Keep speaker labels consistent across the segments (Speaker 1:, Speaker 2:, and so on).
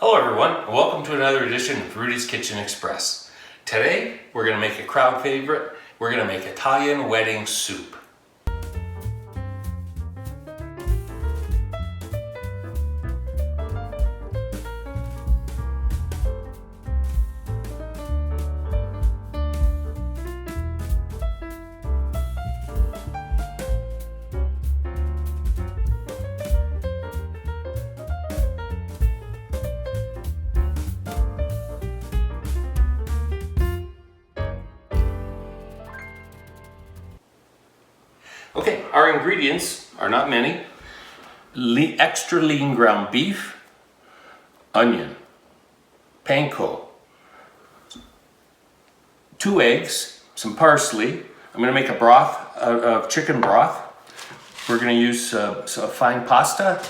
Speaker 1: Hello everyone, and welcome to another edition of Rudy's Kitchen Express. Today, we're going to make a crowd favorite. We're going to make Italian wedding soup. Okay, our ingredients are not many. Extra lean ground beef, onion, panko, 2 eggs, some parsley. I'm going to make a broth of chicken broth. We're going to use some fine pasta,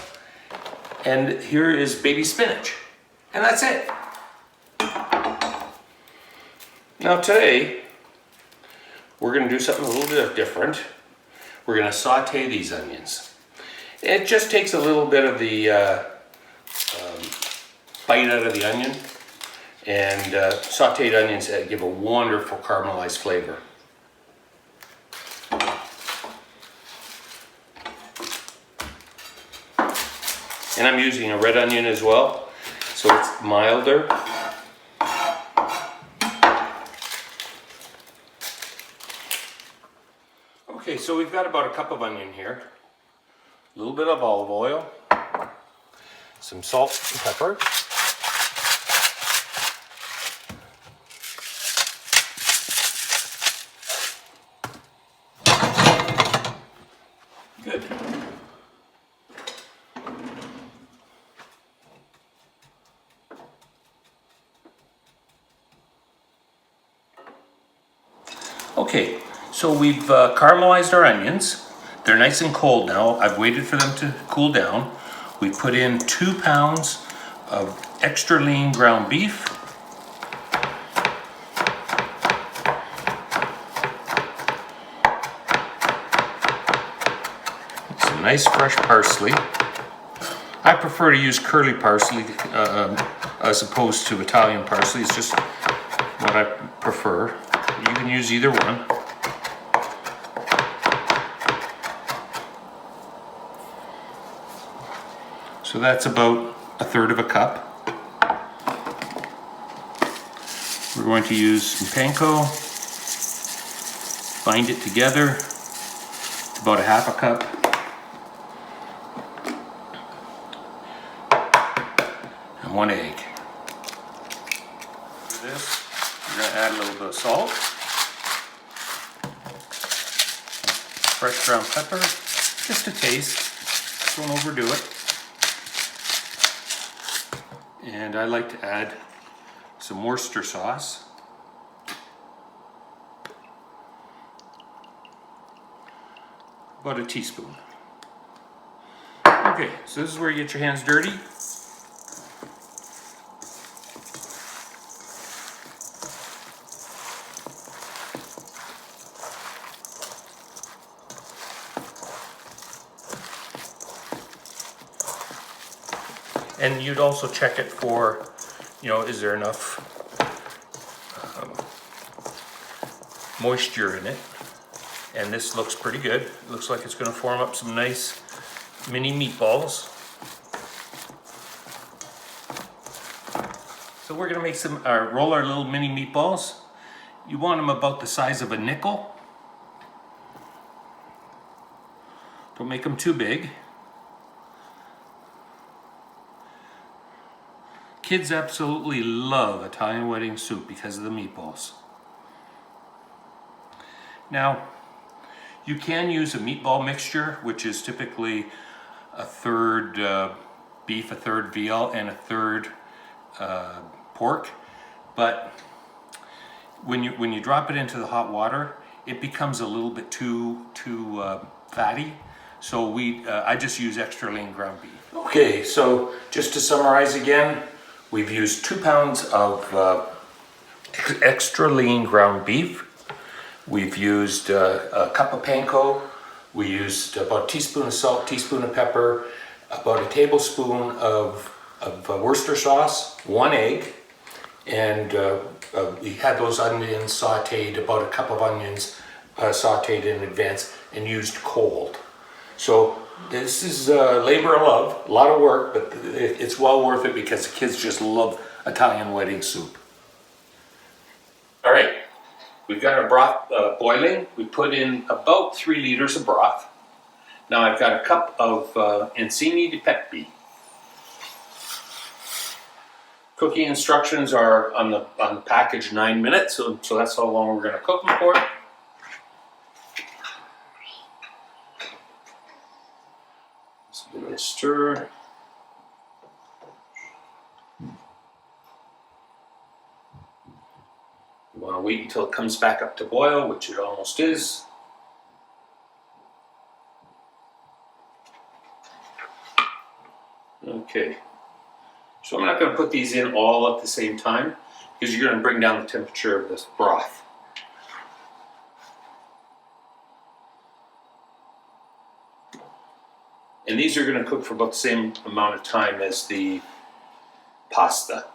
Speaker 1: and here is baby spinach, and that's it. Now today, we're going to do something a little bit different. We're going to saute these onions. It just takes a little bit of the bite out of the onion, and sauteed onions give a wonderful caramelized flavor. And I'm using a red onion as well, so it's milder. Okay, so we've got about a cup of onion here, a little bit of olive oil, some salt and pepper, good. Okay. So we've caramelized our onions. They're nice and cold now. I've waited for them to cool down. We put in 2 pounds of extra lean ground beef. Some nice fresh parsley. I prefer to use curly parsley as opposed to Italian parsley. It's just what I prefer. You can use either one. So that's about 1/3 cup. We're going to use some panko, bind it together. It's about 1/2 cup. And 1 egg. For this, we're going to add a little bit of salt, fresh ground pepper, just a taste. Don't overdo it. And I like to add some Worcester sauce. About a teaspoon. Okay, so this is where you get your hands dirty. And you'd also check it for, is there enough moisture in it? And this looks pretty good. It looks like it's going to form up some nice mini meatballs. So we're going to make some, roll our little mini meatballs. You want them about the size of a nickel. Don't make them too big. Kids absolutely love Italian wedding soup because of the meatballs. Now, you can use a meatball mixture, which is typically 1/3 beef, 1/3 veal, and 1/3 pork. But when you drop it into the hot water, it becomes a little bit too fatty. So I just use extra lean ground beef. Okay, so just to summarize again. We've used 2 pounds of extra lean ground beef. We've used a cup of panko. We used about a teaspoon of salt, teaspoon of pepper, about a tablespoon of of Worcester sauce, 1 egg, and we had those onions sauteed, about a cup of onions sauteed in advance and used cold. So this is labor of love, a lot of work, but it's well worth it because the kids just love Italian wedding soup. All right, we've got our broth boiling. We put in about 3 liters of broth. Now I've got a cup of acini di pepe. Cooking instructions are on the package, 9 minutes, so that's how long we're going to cook them for. Just give it a stir. You want to wait until it comes back up to boil, which it almost is. Okay. So I'm not going to put these in all at the same time because you're going to bring down the temperature of this broth. And these are going to cook for about the same amount of time as the pasta.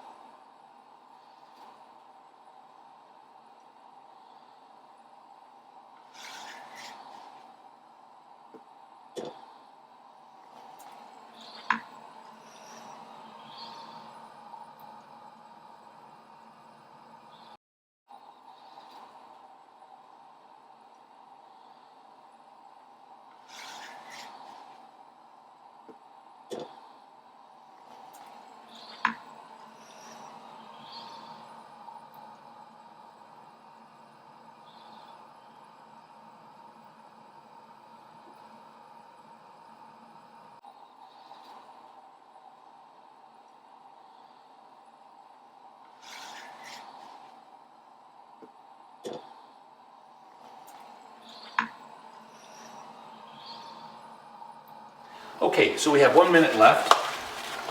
Speaker 1: Okay, so we have 1 minute left.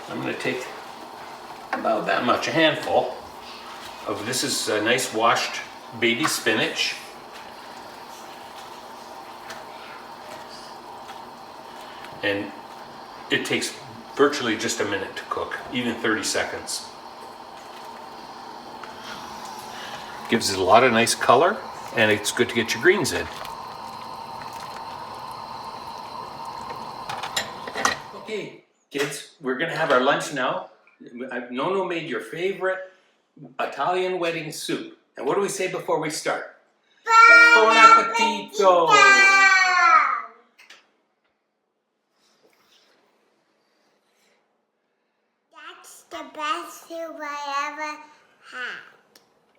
Speaker 1: I'm going to take about that much, a handful of this is a nice washed baby spinach. And it takes virtually just a minute to cook, even 30 seconds. Gives it a lot of nice color, and it's good to get your greens in. Okay, kids, we're gonna have our lunch now. Nono made your favorite Italian wedding soup. And what do we say before we start? Buon appetito!
Speaker 2: That's the best soup I ever had.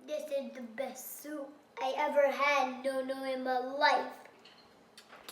Speaker 2: This is the best soup I ever had, Nono, in my life.